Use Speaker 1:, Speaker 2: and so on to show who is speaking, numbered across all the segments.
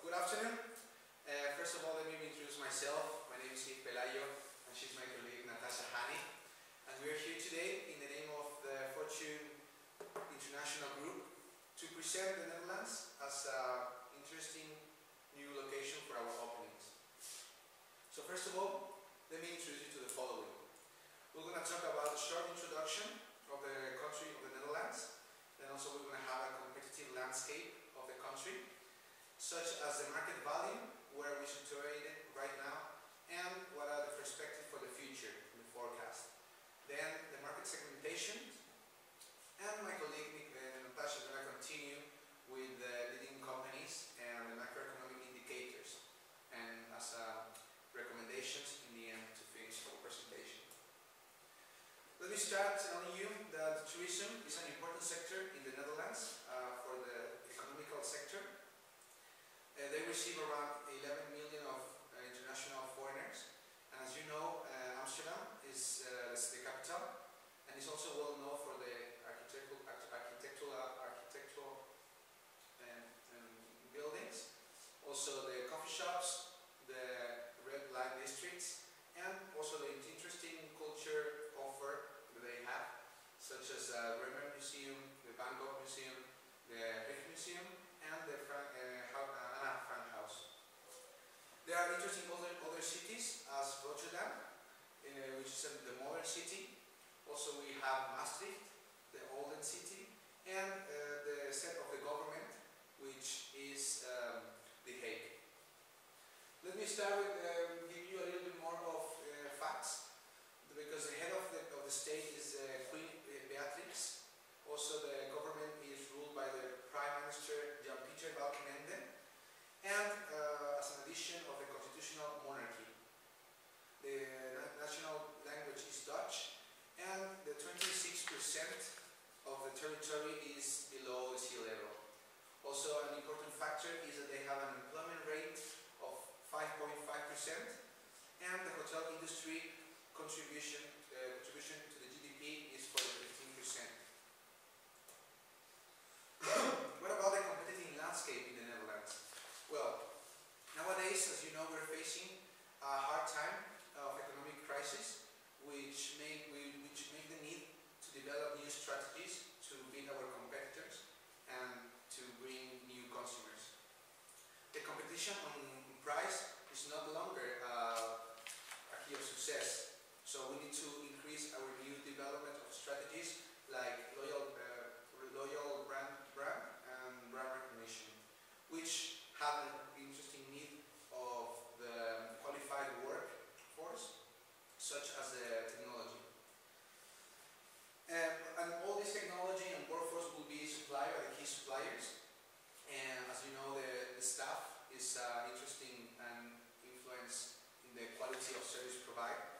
Speaker 1: Good afternoon. First of all, let me introduce myself. My name is Yves, and she's my colleague Natasha. And we are here today in the name of the Fortune International Group to present the Netherlands as an interesting new location for our openings. So first of all, let me introduce you to the following. We're going to talk about a short introduction of the country of the Netherlands. Then also we're going to have a competitive landscape of the country, such as the market value, where we situate it right now, and what are the perspectives for the future in the forecast. Then the market segmentation, and my colleague Natasha is going to continue with the leading companies and the macroeconomic indicators, and as recommendations in the end to finish our presentation. Let me start telling you that tourism is an important sector in the Netherlands for the economical sector. They receive around 11 million of international foreigners, and as you know, Amsterdam is the capital, and is also well known for the architectural buildings, also the coffee shops, the red light districts, and also the interesting culture offer that they have, such as the Rembrandt Museum, the Van Gogh Museum, the Rijks Museum, and the Anna Frank House. There are interesting other cities as Rotterdam, which is the modern city. Also we have Maastricht, the olden city, and the seat of the government, which is The Hague. Let me start with give you a little bit more of facts, because the head of the state is Queen Beatrix. Also the government is ruled by the Prime Minister Jan-Pieter Balkenende, and as an addition of the constitutional monarchy. The national language is Dutch, and the 26% of the territory is below the sea level. Also an important factor is that they have an employment rate of 5.5%, and the hotel industry contribution to the GDP is for 15%. What about the competitive landscape in the Netherlands? Well, nowadays, as you know, we're facing a hard time of economic crisis, which make the need to develop new strategies to beat our competitors and to bring new consumers. The competition on price is not longer a key of success, so we need to increase our new development of strategies like loyal brand and brand recognition, which have an interesting need of the qualified workforce, such as the technology. And all this technology and workforce will be supplied by the key suppliers. And as you know, the staff is interesting and influence in the quality of service provided.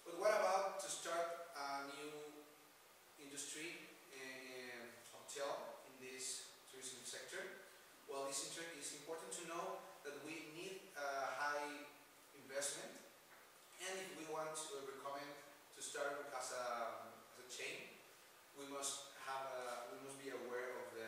Speaker 1: But what about to start a new industry in hotel in this tourism sector? Well, it's important to know that we need a high investment, and if we want to recommend to start as a chain, we must be aware of the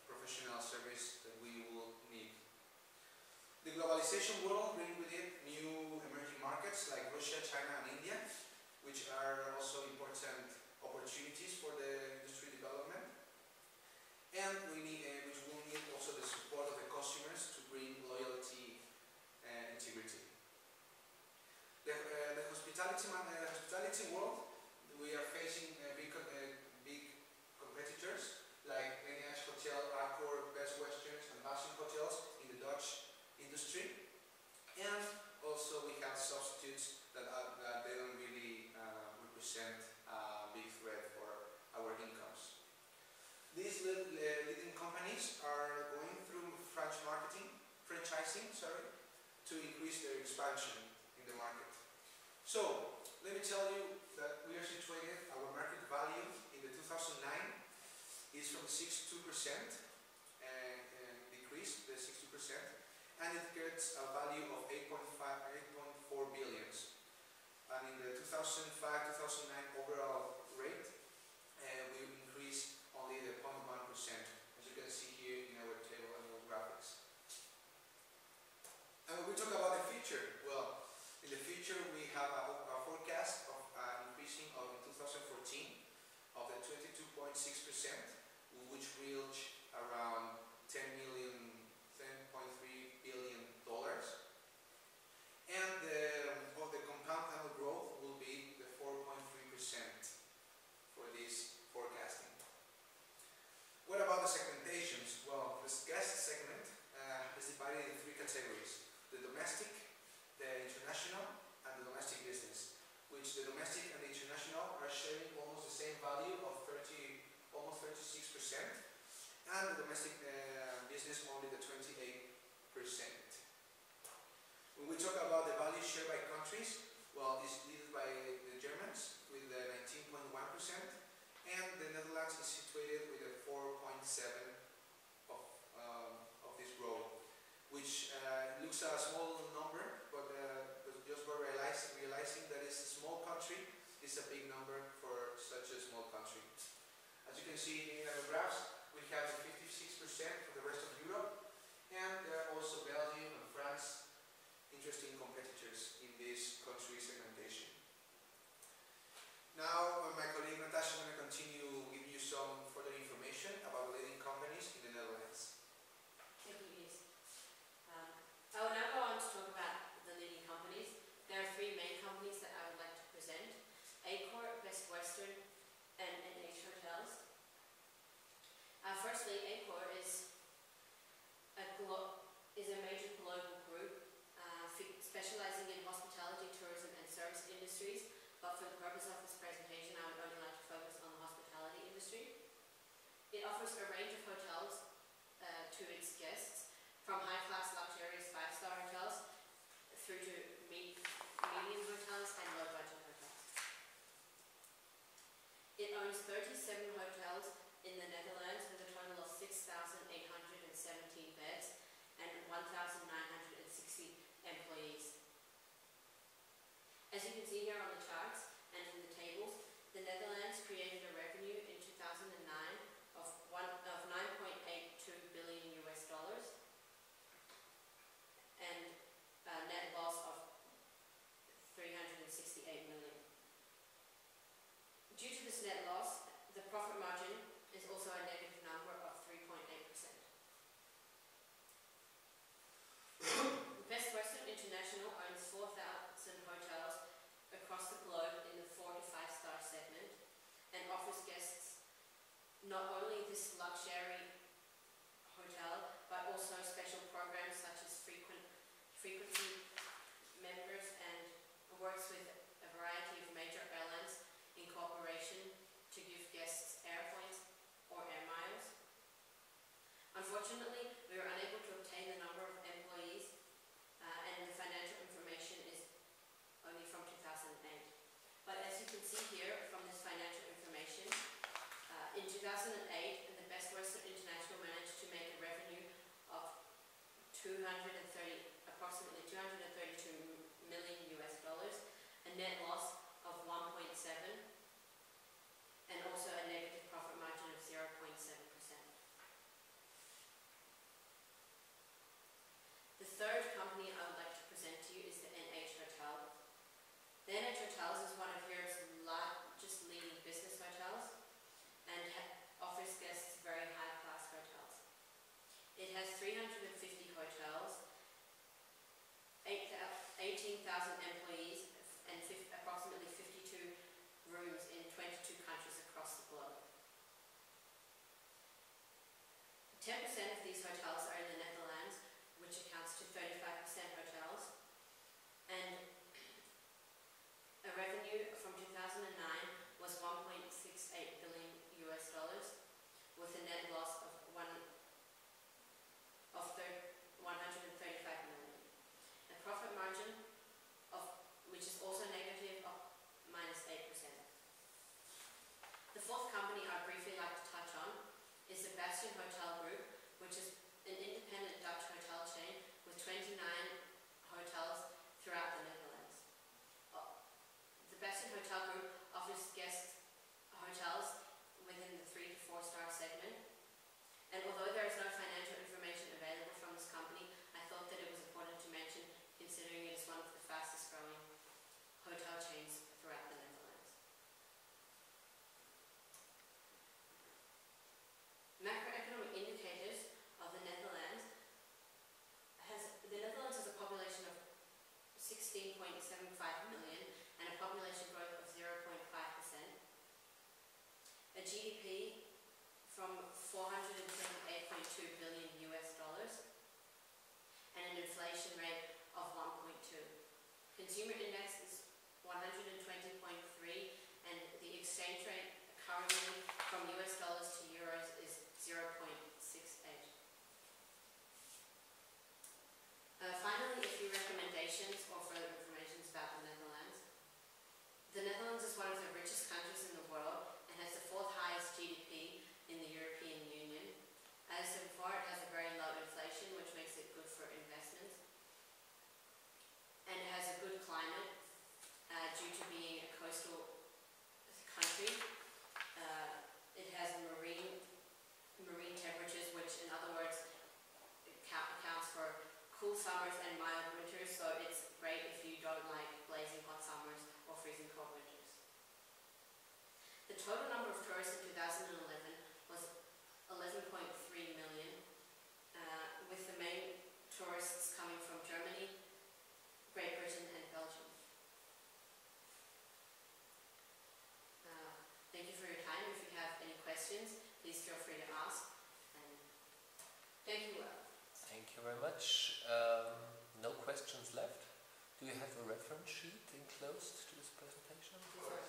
Speaker 1: professional service that we will need. The globalization world brings with it new emerging markets like Russia, China, and India, which are also important opportunities for the industry development, and which will need also the support of the customers to bring loyalty and integrity. The hospitality world, we are facing big competitors like NH Hotel, Accor, Best Westerns, and Basin Hotels in the Dutch industry, and also we have substitutes that they don't really represent a big threat for our incomes. These leading companies are going through franchising, to increase their expansion in the market. So, let me tell you that we are situated, our market value in the 2009 is from 6.2%, decreased the 62%, and it gets a value of 8.4 billions. And in the 2005-2009 overall rate, we increased only the 0.1%, as you can see here in our table and our graphics. which reach around 10.3 billion dollars. And the compound annual growth will be the 4.3% for this forecasting. What about the segmentations? Well, this guest segment is divided in three categories: the domestic, the international, and the domestic business, which the domestic and the international are sharing almost the same value of almost 36%, and the domestic business only the 28%. When we talk about the value share by countries, well, it's led by the Germans with 19.1%, and the Netherlands is situated with a 4.7% of this growth, which looks a small number, but just by realizing that it's a small country, it's a big number for such a small country. As you can see in our graphs, we have the 56% for the rest of Europe, and there are also Belgium and France, interesting competitors in this country segmentation. Now, my colleague Natasha is going to continue giving you some further information about leading companies in the Netherlands.
Speaker 2: Thank you, Yves. I will now go on to talk about the leading companies. There are three main companies that I would like to present: Accor, Best Western, and NH Hotels. Firstly, Accor is a major global group specializing in hospitality, tourism, and service industries. But for the purpose of this presentation, I would only like to focus on the hospitality industry. It offers a range of hotels to its guests, from high-class, luxurious five-star hotels through to medium hotels and low-budget hotels. It owns 37 hotels in the Netherlands with a total of 6,817 beds and 1,960 employees. As you can see here on the charts and in the tables, the Netherlands created a revenue in 2009 of 9.82 billion US dollars and a net loss of 368 million. Due to this net loss, the profit margin is also a negative number of 3.8%. Best Western International owns 4,000 hotels across the globe in the 4 to 5 star segment and offers guests not only this luxury hotel but also special programs such as frequency members, and works with a variety of major airlines in cooperation to give guests air points or air miles. Unfortunately, we were unable to obtain the number of employees and the financial information is only from 2008. But as you can see here from this financial information, in 2008, the Best Western International managed to make a revenue of approximately 232 million US dollars, a net loss of 1.7, and also a negative profit margin of 0.7%. The third company I would like to present to you is the NH Hotel. The NH Hotels is one of Europe's largest leading business hotels and offers guests very high-class hotels. It has 350 hotels, 18,000 employees, and approximately 52 rooms in 22 countries across the globe. 10% of these hotels are in the Netherlands, which accounts to 35% hotels, and a revenue from 2009 was 1.68 billion US dollars, with a net loss of 135 million. A profit margin which is also negative of -8%. The fourth company I'd briefly like to touch on is the Bastion Hotel Group, which is an independent Dutch hotel chain with 29 hotels throughout the Netherlands. The Bastion Hotel Group offers guests hotels within the 3 to 4 star segment, and although there is no financial information available from this company, I thought that it was important to mention, considering it is one of the fastest growing hotel chains throughout the Netherlands. $428.2 billion and an inflation rate of 1.2. Consumer index is 120.3 and the exchange rate currently from US dollars to euros is 0.68. Finally, a few recommendations or further information about the Netherlands. The Netherlands is one of the richest countries in the world and has the fourth highest GDP in the European Union. As so far, it has a very low inflation, which makes it good for investment. And it has a good climate due to being a coastal country. It has marine temperatures, which in other words accounts for cool summers and mild winters, so it's great if you don't like blazing hot summers or freezing cold winters. The total number of tourists in 2011 was 11.3 million, with the main tourists coming from Germany, Great Britain and Belgium. Thank you for your time. If you have any questions, please feel free to ask. And thank you.
Speaker 3: Thank you very much. No questions left. Do you have a reference sheet enclosed to this presentation?
Speaker 1: Sure.